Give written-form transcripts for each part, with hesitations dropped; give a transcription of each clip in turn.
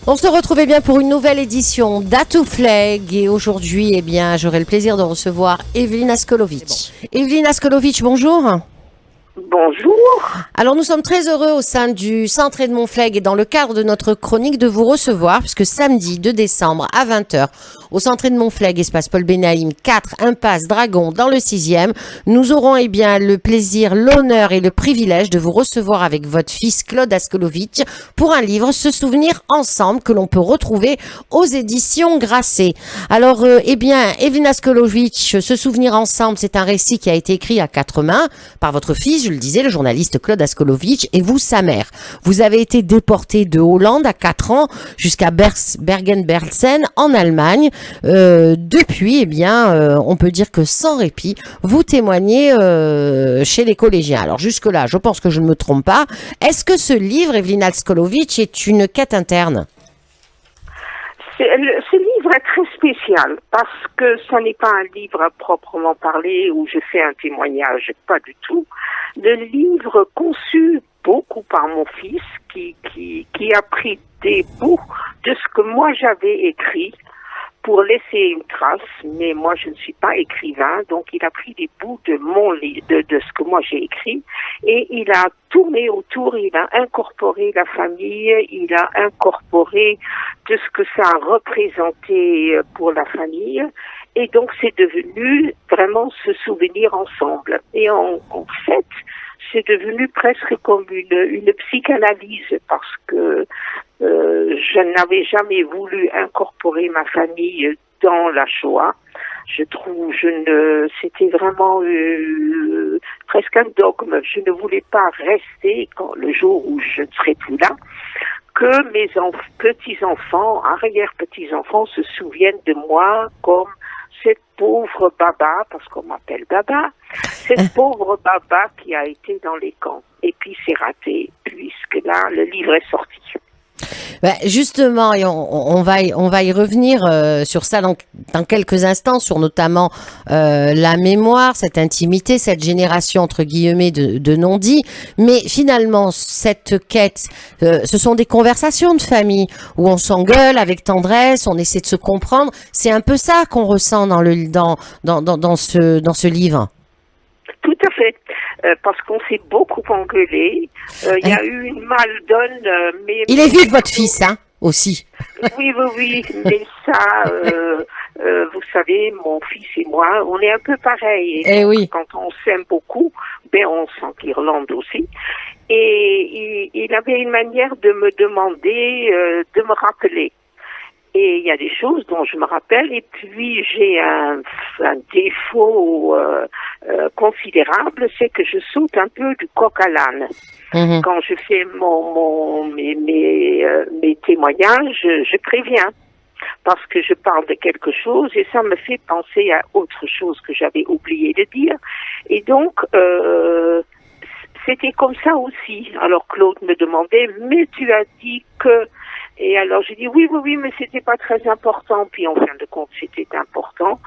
On se retrouvait bien pour une nouvelle édition d'Atoufleg et aujourd'hui, j'aurai le plaisir de recevoir Evelyne Askolovic. Evelyne Askolovic, bonjour. Bonjour. Alors nous sommes très heureux au sein du Centre Edmond Fleg et dans le cadre de notre chronique de vous recevoir puisque samedi 2 décembre à 20h au Centre Edmond Fleg, espace Paul Benaïm 4, impasse Dragon dans le 6e, nous aurons le plaisir, l'honneur et le privilège de vous recevoir avec votre fils Claude Askolovic pour un livre Se souvenir ensemble que l'on peut retrouver aux éditions Grasset. Alors Evelyne Askolovic, Se souvenir ensemble, c'est un récit qui a été écrit à quatre mains par votre fils, je le disais, le journaliste Claude Askolovic, et vous, sa mère. Vous avez été déporté de Hollande à 4 ans jusqu'à Bergen-Belsen en Allemagne. Depuis, on peut dire que sans répit, vous témoignez chez les collégiens. Alors jusque-là, je pense que je ne me trompe pas. Est-ce que ce livre, Evelyne Askolovic, est une quête interne ? Ce livre est très spécial parce que ce n'est pas un livre à proprement parler où je fais un témoignage, pas du tout. Le livre conçu beaucoup par mon fils qui a pris des bouts de ce que moi j'avais écrit pour laisser une trace, mais moi je ne suis pas écrivain, donc il a pris des bouts de mon livre, de ce que moi j'ai écrit, et il a tourné autour, il a incorporé la famille, il a incorporé de ce que ça a représenté pour la famille, et donc c'est devenu vraiment se souvenir ensemble. Et en fait, c'est devenu presque comme une psychanalyse parce que je n'avais jamais voulu incorporer ma famille dans la Shoah. C'était vraiment presque un dogme. Je ne voulais pas rester le jour où je ne serai plus là, que mes petits-enfants, arrière-petits-enfants se souviennent de moi comme cette pauvre Baba, parce qu'on m'appelle Baba, cette pauvre Baba qui a été dans les camps. Et puis c'est raté, puisque là, le livre est sorti. Justement, et on va y revenir sur ça dans quelques instants, sur notamment la mémoire, cette intimité, cette génération entre guillemets de non-dits. Mais finalement, cette quête, ce sont des conversations de famille où on s'engueule avec tendresse, on essaie de se comprendre. C'est un peu ça qu'on ressent dans ce livre. Tout à fait, parce qu'on s'est beaucoup engueulé. Il y a eu une maldonne, mais... Il est vif, votre fils, hein, aussi. Oui, mais ça, vous savez, mon fils et moi, on est un peu pareils. Et donc, oui. Quand on s'aime beaucoup, on sent qu'Irlande aussi. Et il avait une manière de me demander, de me rappeler. Et il y a des choses dont je me rappelle, et puis j'ai un défaut considérable, c'est que je saute un peu du coq à l'âne. Mm-hmm. Quand je fais mes témoignages, je préviens, parce que je parle de quelque chose, et ça me fait penser à autre chose que j'avais oublié de dire. Et donc, c'était comme ça aussi. Alors Claude me demandait, mais tu as dit que... Et alors j'ai dit oui, mais c'était pas très important. Puis en fin de compte, c'était important.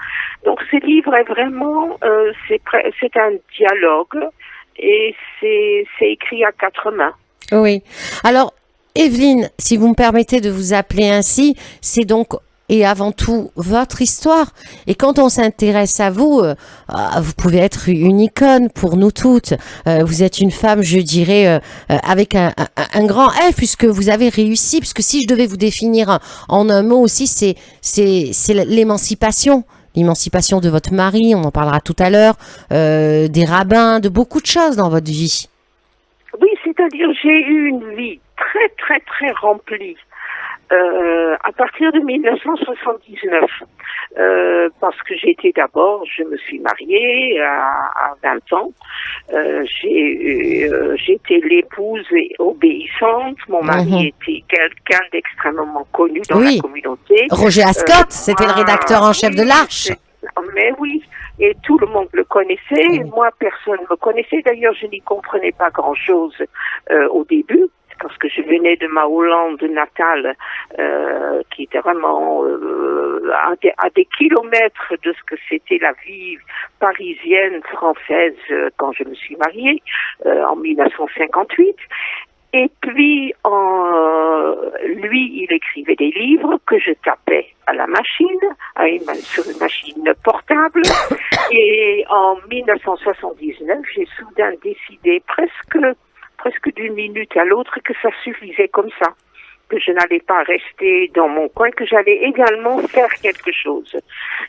Donc ce livre est vraiment, c'est un dialogue et c'est écrit à quatre mains. Oui. Alors Evelyne, si vous me permettez de vous appeler ainsi, c'est donc et avant tout votre histoire. Et quand on s'intéresse à vous, vous pouvez être une icône pour nous toutes. Vous êtes une femme, je dirais, avec un grand F, puisque vous avez réussi. Puisque si je devais vous définir en un mot aussi, c'est l'émancipation. L'émancipation de votre mari, on en parlera tout à l'heure, des rabbins, de beaucoup de choses dans votre vie. Oui, c'est-à-dire j'ai eu une vie très, très, très remplie. À partir de 1979, parce que je me suis mariée à 20 ans. J'étais l'épouse obéissante. Mon mari était quelqu'un d'extrêmement connu dans la communauté. Roger Ascot, c'était le rédacteur en chef de l'Arche. Mais oui, et tout le monde le connaissait. Moi, personne ne me connaissait. D'ailleurs, je n'y comprenais pas grand-chose au début, parce que je venais de ma Hollande natale, qui était vraiment à des kilomètres de ce que c'était la vie parisienne, française, quand je me suis mariée, en 1958. Et puis, lui, il écrivait des livres que je tapais à la machine, sur une machine portable. Et en 1979, j'ai soudain décidé presque d'une minute à l'autre que ça suffisait comme ça, que je n'allais pas rester dans mon coin, que j'allais également faire quelque chose.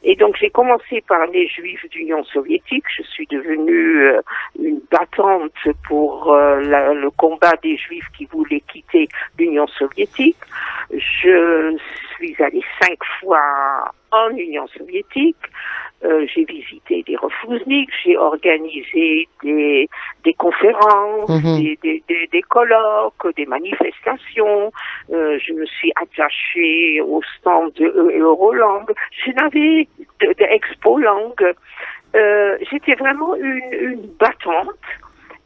Et donc j'ai commencé par les Juifs d'Union soviétique. Je suis devenue une battante pour le combat des Juifs qui voulaient quitter l'Union soviétique. Je suis allée 5 fois en Union soviétique. J'ai visité des refouzniks, j'ai organisé des conférences, des colloques, des manifestations. Je me suis attachée au stand de Eurolang. Je n'avais de Expo Langue. J'étais vraiment une battante.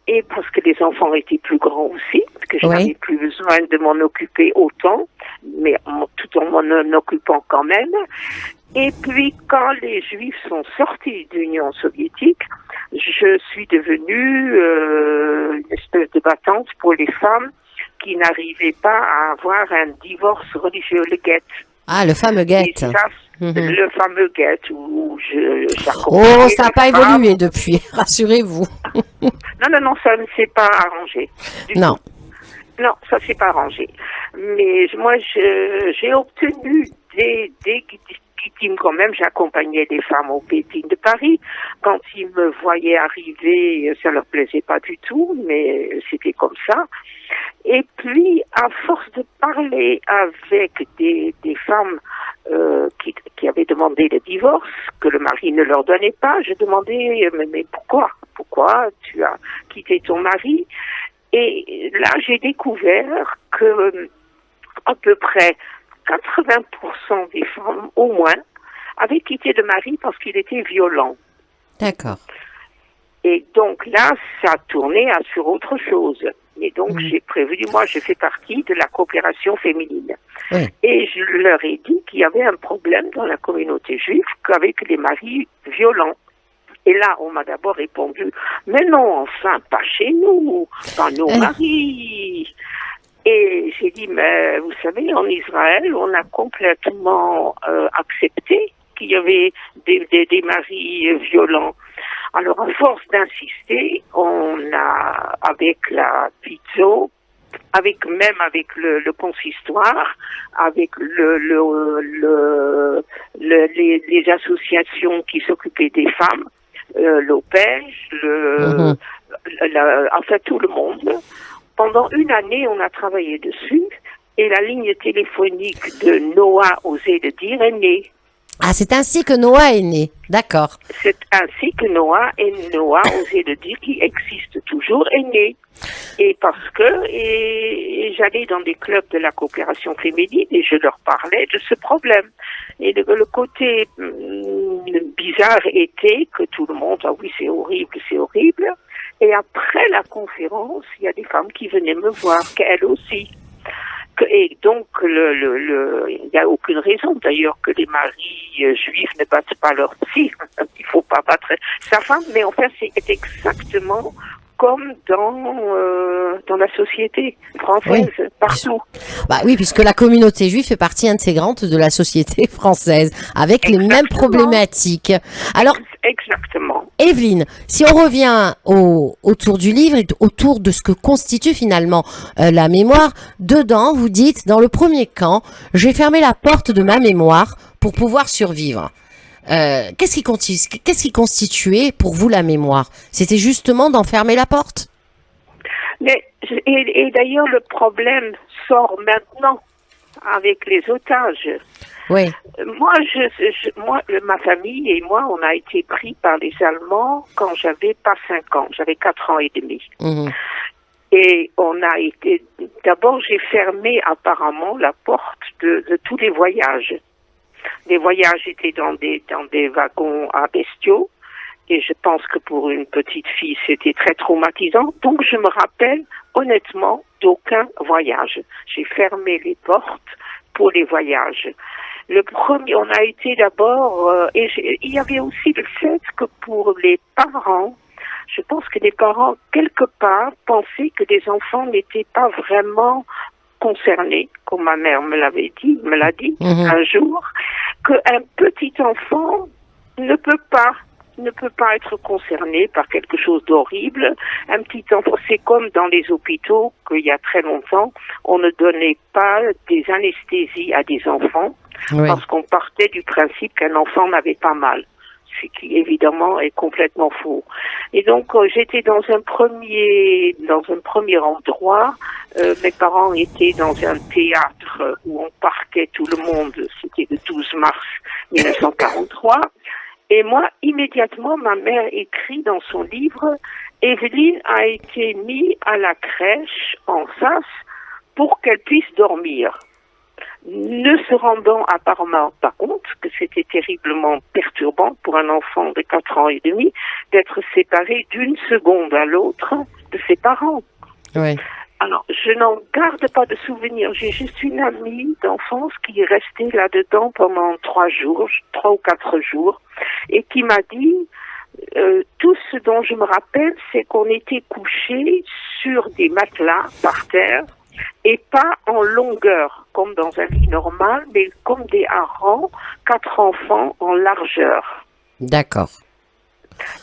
Et parce que les enfants étaient plus grands aussi, parce que je n'avais plus besoin de m'en occuper autant, mais tout en m'en occupant quand même. Et puis, quand les Juifs sont sortis de l'Union soviétique, je suis devenue une espèce de battante pour les femmes qui n'arrivaient pas à avoir un divorce religieux, le get. Ah, le fameux get. Et ça, le fameux get où Oh, ça n'a pas évolué depuis, rassurez-vous. Non, ça ne s'est pas arrangé. Non. Non, ça s'est pas arrangé. Mais moi, j'ai obtenu des guittines quand même. J'accompagnais des femmes au Pékin de Paris. Quand ils me voyaient arriver, ça leur plaisait pas du tout, mais c'était comme ça. Et puis, à force de parler avec des femmes qui avaient demandé le divorce, que le mari ne leur donnait pas, je demandais, mais pourquoi tu as quitté ton mari? Et là, j'ai découvert que à peu près 80% des femmes, au moins, avaient quitté le mari parce qu'il était violent. D'accord. Et donc là, ça a tourné sur autre chose. Et donc, j'ai prévenu, moi, je fais partie de la coopération féminine. Oui. Et je leur ai dit qu'il y avait un problème dans la communauté juive avec les maris violents. Et là, on m'a d'abord répondu, mais non, enfin, pas chez nous, pas nos maris. Et j'ai dit, mais vous savez, en Israël, on a complètement accepté qu'il y avait des maris violents. Alors, à force d'insister, on a, avec la PITZO, avec le consistoire, avec les associations qui s'occupaient des femmes, l'OPEJ, enfin tout le monde. Pendant une année, on a travaillé dessus et la ligne téléphonique de Noah osait le dire est née. Ah, c'est ainsi que Noah est né, d'accord. C'est ainsi que Noah osait le dire, qui existe toujours, est né. Et parce que j'allais dans des clubs de la coopération féminine et je leur parlais de ce problème. Et le côté bizarre était que tout le monde, ah oui, c'est horrible. Et après la conférence, il y a des femmes qui venaient me voir, qu'elles aussi. Et donc, il n'y a aucune raison d'ailleurs que les maris juifs ne battent pas leur psy. Il faut pas battre sa femme, mais enfin, c'est exactement comme dans la société française, partout. Bah oui, puisque la communauté juive fait partie intégrante de la société française, avec les mêmes problématiques. Alors, exactement. Evelyne, si on revient autour du livre et autour de ce que constitue finalement la mémoire, dedans, vous dites, dans le premier camp, j'ai fermé la porte de ma mémoire pour pouvoir survivre. Qu'est-ce qui constituait pour vous la mémoire? C'était justement d'enfermer la porte? Et d'ailleurs, le problème sort maintenant avec les otages. Oui. Moi, ma famille et moi, on a été pris par les Allemands quand j'avais pas 5 ans, j'avais 4 ans et demi. Mmh. Et on a été, d'abord, j'ai fermé apparemment la porte de tous les voyages. Les voyages étaient dans des wagons à bestiaux. Et je pense que pour une petite fille, c'était très traumatisant. Donc, je me rappelle honnêtement d'aucun voyage. J'ai fermé les portes pour les voyages. Le premier, on a été d'abord... il y avait aussi le fait que pour les parents, je pense que les parents, quelque part, pensaient que les enfants n'étaient pas vraiment concernés, comme ma mère me l'a dit un jour, qu'un petit enfant ne peut pas être concerné par quelque chose d'horrible. Un petit enfant, c'est comme dans les hôpitaux qu'il y a très longtemps, on ne donnait pas des anesthésies à des enfants parce qu'on partait du principe qu'un enfant n'avait pas mal. Ce qui évidemment est complètement faux. Et donc j'étais dans un premier endroit. Mes parents étaient dans un théâtre où on parquait tout le monde. C'était le 12 mars 1943. Et moi, immédiatement, ma mère écrit dans son livre, Evelyne a été mise à la crèche en SAS pour qu'elle puisse dormir. Ne se rendant apparemment pas compte que c'était terriblement perturbant pour un enfant de 4 ans et demi d'être séparé d'une seconde à l'autre de ses parents. Oui. Alors, je n'en garde pas de souvenir. J'ai juste une amie d'enfance qui est restée là-dedans pendant 3 ou 4 jours, et qui m'a dit, tout ce dont je me rappelle, c'est qu'on était couchés sur des matelas par terre, et pas en longueur, comme dans un lit normal, mais comme des harengs, 4 enfants en largeur. D'accord.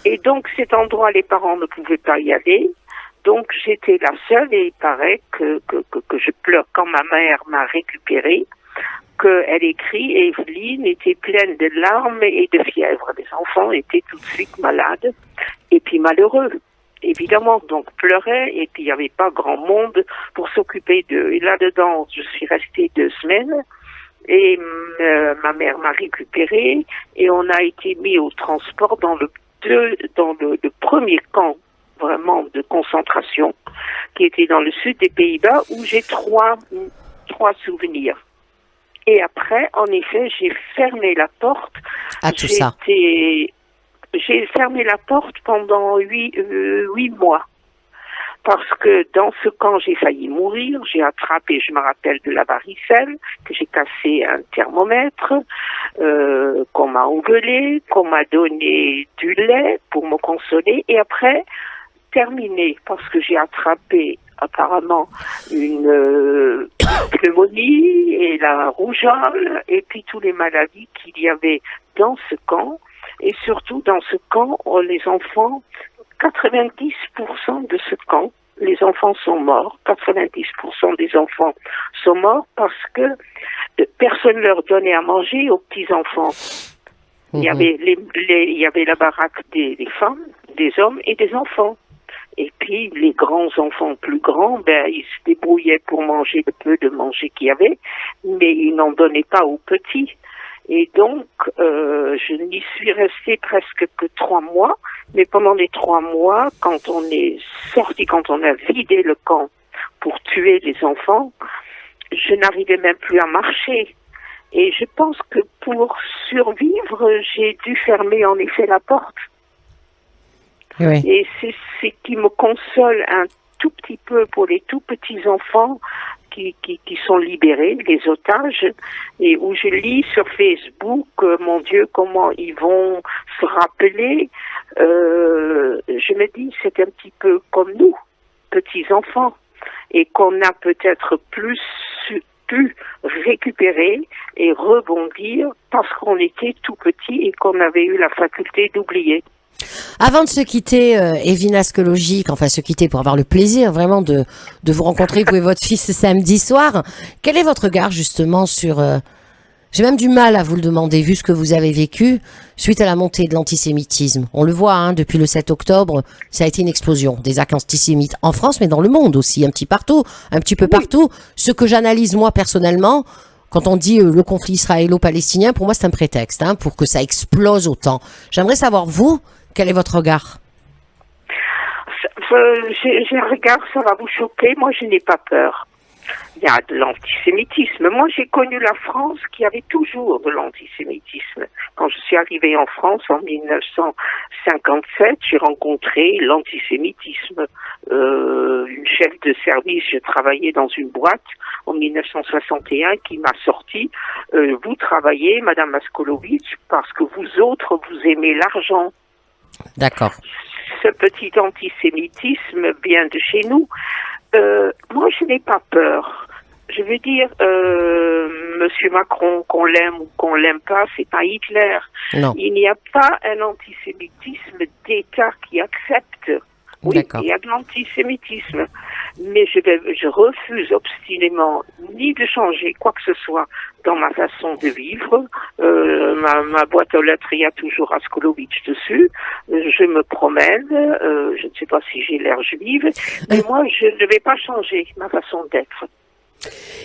Et donc, cet endroit, les parents ne pouvaient pas y aller. Donc, j'étais la seule, et il paraît que je pleure quand ma mère m'a récupérée, qu'elle écrit, Evelyne était pleine de larmes et de fièvre. Les enfants étaient tout de suite malades, et puis malheureux. Évidemment, donc pleuraient, et puis il n'y avait pas grand monde pour s'occuper d'eux. Et là-dedans, je suis restée 2 semaines, et ma mère m'a récupérée, et on a été mis au transport dans le premier camp, vraiment de concentration, qui était dans le sud des Pays-Bas, où j'ai trois souvenirs. Et après, en effet, j'ai fermé la porte. À tout ça. J'ai fermé la porte pendant 8 mois. Parce que dans ce camp, j'ai failli mourir. J'ai attrapé, je me rappelle, de la varicelle, que j'ai cassé un thermomètre, qu'on m'a engueulé, qu'on m'a donné du lait pour me consoler. Et après, terminé, parce que j'ai attrapé apparemment une pneumonie et la rougeole, et puis toutes les maladies qu'il y avait dans ce camp. Et surtout, dans ce camp, les enfants, 90% de ce camp, les enfants sont morts. 90% des enfants sont morts parce que personne ne leur donnait à manger aux petits-enfants. Il y avait la baraque des femmes, des hommes et des enfants. Et puis, les grands enfants plus grands, ils se débrouillaient pour manger le peu de manger qu'il y avait, mais ils n'en donnaient pas aux petits. Et donc, je n'y suis restée presque que 3 mois. Mais pendant les 3 mois, quand on est sorti, quand on a vidé le camp pour tuer les enfants, je n'arrivais même plus à marcher. Et je pense que pour survivre, j'ai dû fermer en effet la porte. Oui. Et c'est ce qui me console un tout petit peu pour les tout petits enfants qui sont libérés, les otages, et où je lis sur Facebook, mon Dieu, comment ils vont se rappeler. Je me dis, c'est un petit peu comme nous, petits enfants, et qu'on a peut-être plus pu récupérer et rebondir parce qu'on était tout petit et qu'on avait eu la faculté d'oublier. Avant de se quitter, Evelyne Askologic, enfin se quitter pour avoir le plaisir vraiment de vous rencontrer, vous et votre fils ce samedi soir, quel est votre regard justement sur... j'ai même du mal à vous le demander, vu ce que vous avez vécu suite à la montée de l'antisémitisme. On le voit, hein, depuis le 7 octobre, ça a été une explosion des actes antisémites en France, mais dans le monde aussi, un petit peu partout. Ce que j'analyse moi personnellement, quand on dit le conflit israélo-palestinien, pour moi c'est un prétexte pour que ça explose autant. J'aimerais savoir, vous, quel est votre regard ? J'ai un regard, ça va vous choquer, moi je n'ai pas peur. Il y a de l'antisémitisme. Moi, j'ai connu la France qui avait toujours de l'antisémitisme. Quand je suis arrivée en France en 1957, j'ai rencontré l'antisémitisme. Une chef de service, je travaillais dans une boîte en 1961 qui m'a sorti vous travaillez, Madame Askolovic, parce que vous autres, vous aimez l'argent. D'accord. ce petit antisémitisme vient de chez nous. Moi, je n'ai pas peur. Je veux dire, Monsieur Macron, qu'on l'aime ou qu'on l'aime pas, c'est pas Hitler. Non. Il n'y a pas un antisémitisme d'État qui accepte. Oui, il y a de l'antisémitisme. Mais je refuse obstinément ni de changer quoi que ce soit dans ma façon de vivre. Ma boîte aux lettres, il y a toujours Askolovitch dessus. Je me promène. Je ne sais pas si j'ai l'air juive. Mais moi, je ne vais pas changer ma façon d'être.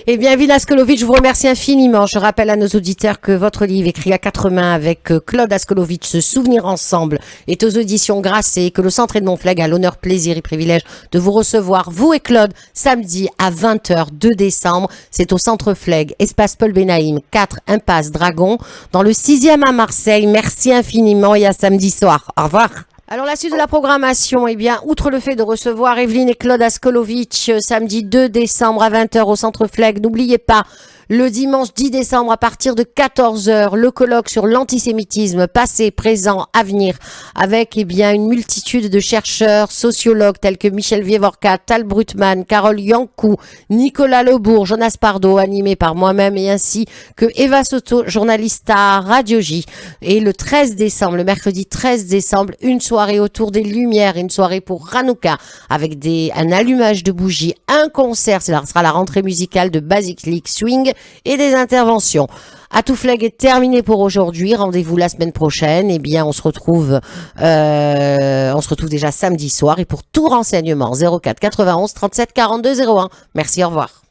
Eh bien, Evelyne Askolovitch, je vous remercie infiniment. Je rappelle à nos auditeurs que votre livre, écrit à 4 mains avec Claude Askolovitch, Se souvenir ensemble, est aux auditions Grasset, que le Centre Edmond Flegg a l'honneur, plaisir et privilège de vous recevoir, vous et Claude, samedi à 20h, 2 décembre. C'est au Centre Flegg, espace Paul Benaïm, 4 impasse Dragon, dans le 6e à Marseille. Merci infiniment et à samedi soir. Au revoir. Alors la suite de la programmation, eh bien, outre le fait de recevoir Evelyne et Claude Askolovitch samedi 2 décembre à 20h au Centre Flegg, n'oubliez pas, le dimanche 10 décembre à partir de 14h, le colloque sur l'antisémitisme passé, présent, avenir, avec eh bien une multitude de chercheurs, sociologues tels que Michel Vievorka, Tal Brutman, Carole Yankou, Nicolas Lebourg, Jonas Pardo, animé par moi-même et ainsi que Eva Soto, journaliste à Radio J. Et le 13 décembre, le mercredi 13 décembre, une soirée autour des Lumières, une soirée pour Hanouka avec un allumage de bougies, un concert, ce sera la rentrée musicale de Basic League Swing et des interventions. Atout Flegg est terminé pour aujourd'hui. Rendez-vous la semaine prochaine. Eh bien, on se retrouve déjà samedi soir. Et pour tout renseignement, 04 91 37 42 01. Merci, au revoir.